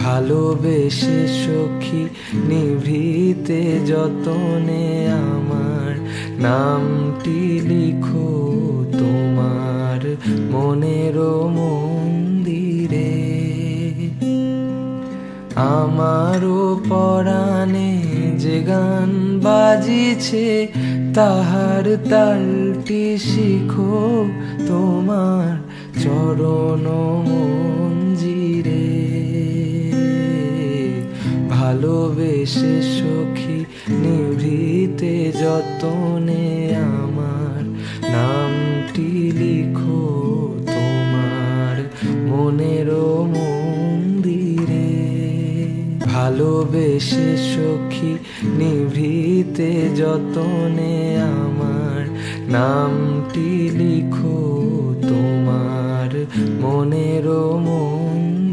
ভালোবেসে সখী নিভৃতে যতনে আমার নামটি লিখো তোমার মনের মন্দিরে। আমারও পরাণে যে গান বাজিছে তাহার তালটি শিখো তোমার চরণ মঞ্জিরে। ভালোবেসে সখী নিভৃতে যতনে আমার নামটি লিখো তোমার মনের মন্দিরে। ভালোবেসে সখী নিভৃতে যতনে আমার নামটি লিখো তোমার মনের মন্দিরে।